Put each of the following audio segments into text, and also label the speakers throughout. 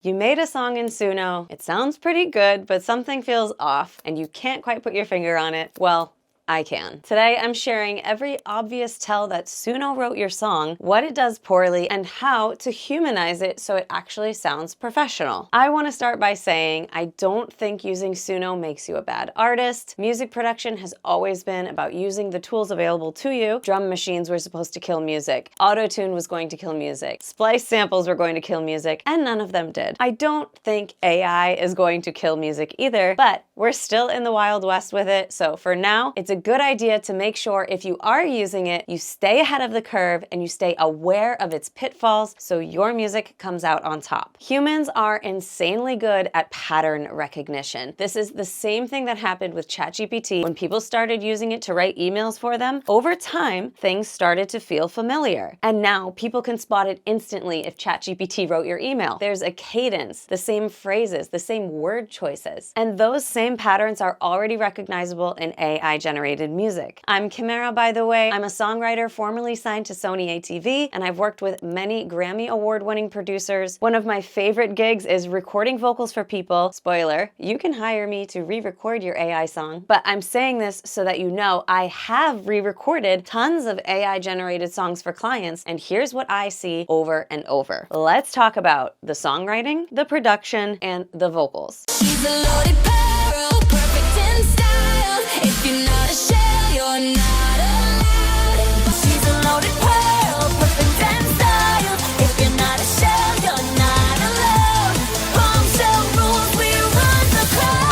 Speaker 1: You made a song in Suno, it sounds pretty good, but something feels off, and you can't quite put your finger on it. Well, I can. Today, I'm sharing every obvious tell that Suno wrote your song, what it does poorly, and how to humanize it so it actually sounds professional. I want to start by saying I don't think using Suno makes you a bad artist. Music production has always been about using the tools available to you. Drum machines were supposed to kill music. Auto-tune was going to kill music. Splice samples were going to kill music, and none of them did. I don't think AI is going to kill music either, but we're still in the Wild West with it, so for now, it's a good idea to make sure if you are using it, you stay ahead of the curve and you stay aware of its pitfalls so your music comes out on top. Humans are insanely good at pattern recognition. This is the same thing that happened with ChatGPT when people started using it to write emails for them. Over time, things started to feel familiar. And now people can spot it instantly if ChatGPT wrote your email. There's a cadence, the same phrases, the same word choices. And those same patterns are already recognizable in AI-generated music. I'm Kimera, by the way. I'm a songwriter formerly signed to Sony ATV, and I've worked with many Grammy award-winning producers. One of my favorite gigs is recording vocals for people. Spoiler, you can hire me to re-record your AI song. But I'm saying this so that you know I have re-recorded tons of AI-generated songs for clients, and here's what I see over and over. Let's talk about the songwriting, the production, and the vocals.
Speaker 2: She's a loaded pearl, perfect in style. If you're not a shell, you're not allowed. She's a loaded pearl, perfect in style. If you're not a shell, you're not allowed. Bombshell rules, we run the crowd.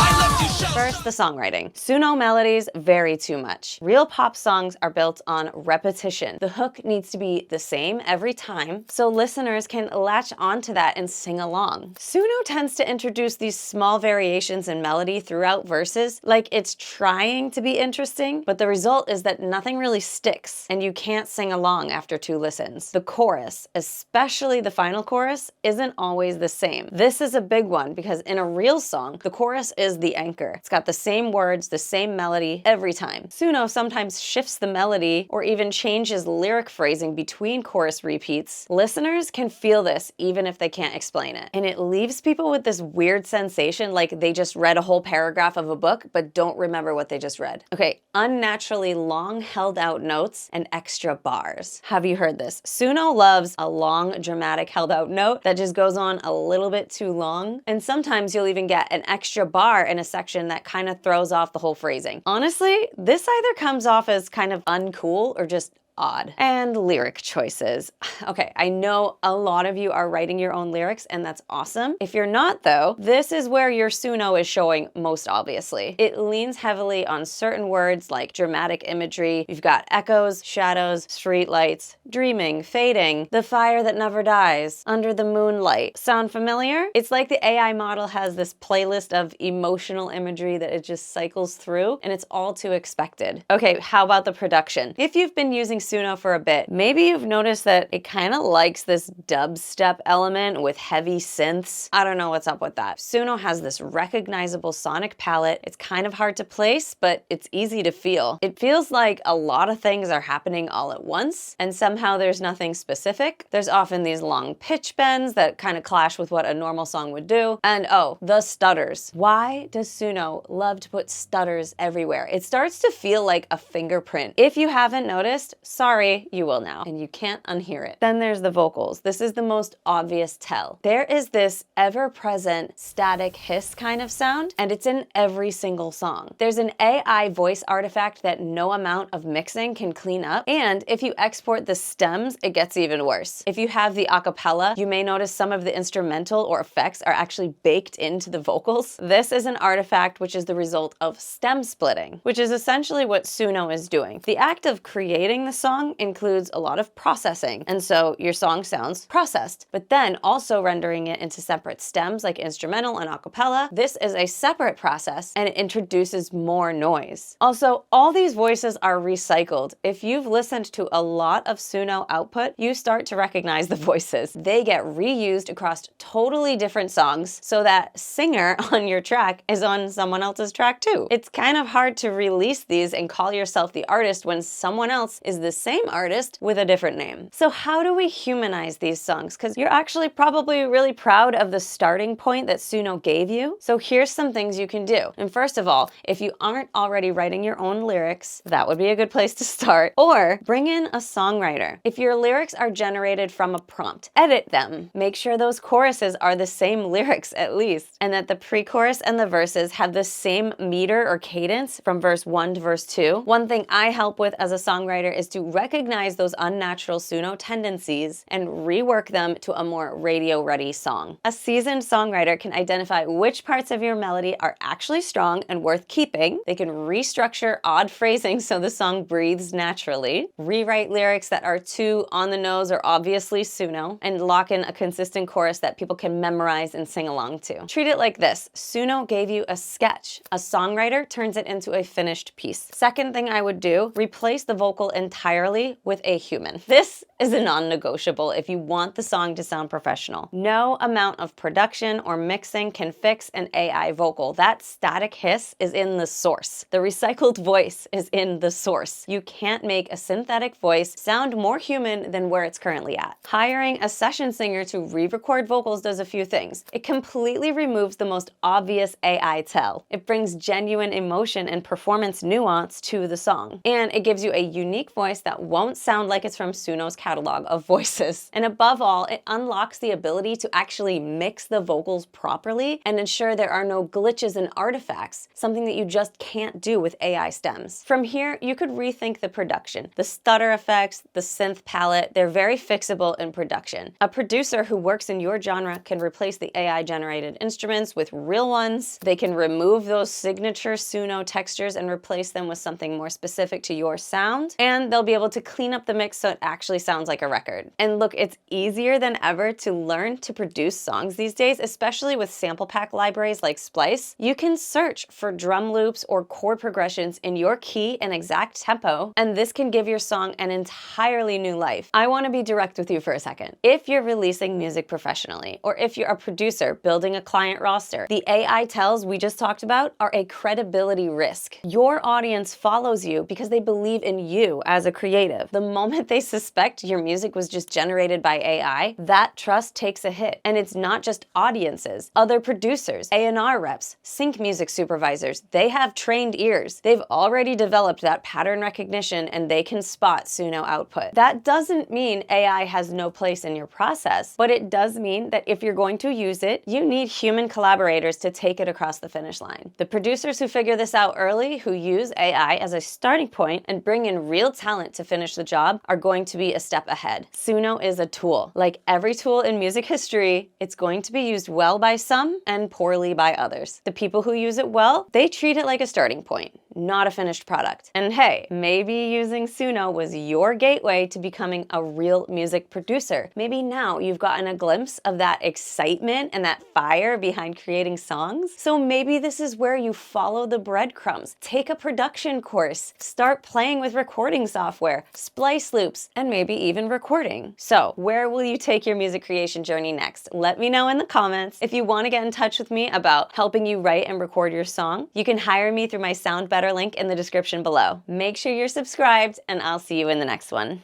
Speaker 1: First, the songwriting. Suno melodies vary too much. Real pop songs are built on repetition. The hook needs to be the same every time, so listeners can latch onto that and sing along. Suno tends to introduce these small variations in melody throughout verses, like it's trying to be interesting, but the result is that nothing really sticks, and you can't sing along after 2 listens. The chorus, especially the final chorus, isn't always the same. This is a big one because in a real song, the chorus is the anchor. It's got the same words, the same melody every time. Suno sometimes shifts the melody or even changes lyric phrasing between chorus repeats. Listeners can feel this even if they can't explain it. And it leaves people with this weird sensation like they just read a whole paragraph of a book but don't remember what they just read. Okay, unnaturally long held out notes and extra bars. Have you heard this? Suno loves a long dramatic held out note that just goes on a little bit too long. And sometimes you'll even get an extra bar in a section that kind of throws off the whole phrasing. Honestly, this either comes off as kind of uncool or just odd. And lyric choices. Okay, I know a lot of you are writing your own lyrics, and that's awesome. If you're not though, this is where your Suno is showing most obviously. It leans heavily on certain words like dramatic imagery. You've got echoes, shadows, streetlights, dreaming, fading, the fire that never dies, under the moonlight. Sound familiar? It's like the AI model has this playlist of emotional imagery that it just cycles through, and it's all too expected. Okay, how about the production? If you've been using Suno for a bit, maybe you've noticed that it kind of likes this dubstep element with heavy synths. I don't know what's up with that. Suno has this recognizable sonic palette. It's kind of hard to place, but it's easy to feel. It feels like a lot of things are happening all at once, and somehow there's nothing specific. There's often these long pitch bends that kind of clash with what a normal song would do. And oh, the stutters. Why does Suno love to put stutters everywhere? It starts to feel like a fingerprint. If you haven't noticed, sorry, you will now, and you can't unhear it. Then there's the vocals. This is the most obvious tell. There is this ever-present static hiss kind of sound, and it's in every single song. There's an AI voice artifact that no amount of mixing can clean up, and if you export the stems, it gets even worse. If you have the acapella, you may notice some of the instrumental or effects are actually baked into the vocals. This is an artifact which is the result of stem splitting, which is essentially what Suno is doing. The act of creating the song includes a lot of processing, and so your song sounds processed, but then also rendering it into separate stems like instrumental and acapella. This is a separate process, and it introduces more noise. Also, all these voices are recycled. If you've listened to a lot of Suno output, you start to recognize the voices. They get reused across totally different songs, so that singer on your track is on someone else's track too. It's kind of hard to release these and call yourself the artist when someone else is the the same artist with a different name. So how do we humanize these songs? Because you're actually probably really proud of the starting point that Suno gave you. So here's some things you can do. And first of all, if you aren't already writing your own lyrics, that would be a good place to start. Or bring in a songwriter. If your lyrics are generated from a prompt, edit them. Make sure those choruses are the same lyrics at least, and that the pre-chorus and the verses have the same meter or cadence from verse 1 to verse 2. One thing I help with as a songwriter is to recognize those unnatural Suno tendencies and rework them to a more radio-ready song. A seasoned songwriter can identify which parts of your melody are actually strong and worth keeping. They can restructure odd phrasing so the song breathes naturally, rewrite lyrics that are too on the nose or obviously Suno, and lock in a consistent chorus that people can memorize and sing along to. Treat it like this. Suno gave you a sketch. A songwriter turns it into a finished piece. Second thing I would do, replace the vocal entirely with a human. This is a non-negotiable if you want the song to sound professional. No amount of production or mixing can fix an AI vocal. That static hiss is in the source. The recycled voice is in the source. You can't make a synthetic voice sound more human than where it's currently at. Hiring a session singer to re-record vocals does a few things. It completely removes the most obvious AI tell. It brings genuine emotion and performance nuance to the song. And it gives you a unique voice that won't sound like it's from Suno's catalog of voices. And above all, it unlocks the ability to actually mix the vocals properly and ensure there are no glitches and artifacts, something that you just can't do with AI stems. From here, you could rethink the production. The stutter effects, the synth palette, they're very fixable in production. A producer who works in your genre can replace the AI-generated instruments with real ones. They can remove those signature Suno textures and replace them with something more specific to your sound. And they'll be able to clean up the mix so it actually sounds like a record. And look, it's easier than ever to learn to produce songs these days, especially with sample pack libraries like Splice. You can search for drum loops or chord progressions in your key and exact tempo, and this can give your song an entirely new life. I want to be direct with you for a second. If you're releasing music professionally, or if you're a producer building a client roster, the AI tells we just talked about are a credibility risk. Your audience follows you because they believe in you as a creative. The moment they suspect your music was just generated by AI, that trust takes a hit. And it's not just audiences, other producers, A&R reps, sync music supervisors, they have trained ears. They've already developed that pattern recognition and they can spot Suno output. That doesn't mean AI has no place in your process, but it does mean that if you're going to use it, you need human collaborators to take it across the finish line. The producers who figure this out early, who use AI as a starting point and bring in real talent to finish the job, are going to be a step ahead. Suno is a tool. Like every tool in music history, it's going to be used well by some and poorly by others. The people who use it well, they treat it like a starting point, not a finished product. And hey, maybe using Suno was your gateway to becoming a real music producer. Maybe now you've gotten a glimpse of that excitement and that fire behind creating songs. So maybe this is where you follow the breadcrumbs. Take a production course, start playing with recording software, splice loops, and maybe even recording. So where will you take your music creation journey next? Let me know in the comments. If you want to get in touch with me about helping you write and record your song, you can hire me through my Soundbetter link in the description below. Make sure you're subscribed, and I'll see you in the next one.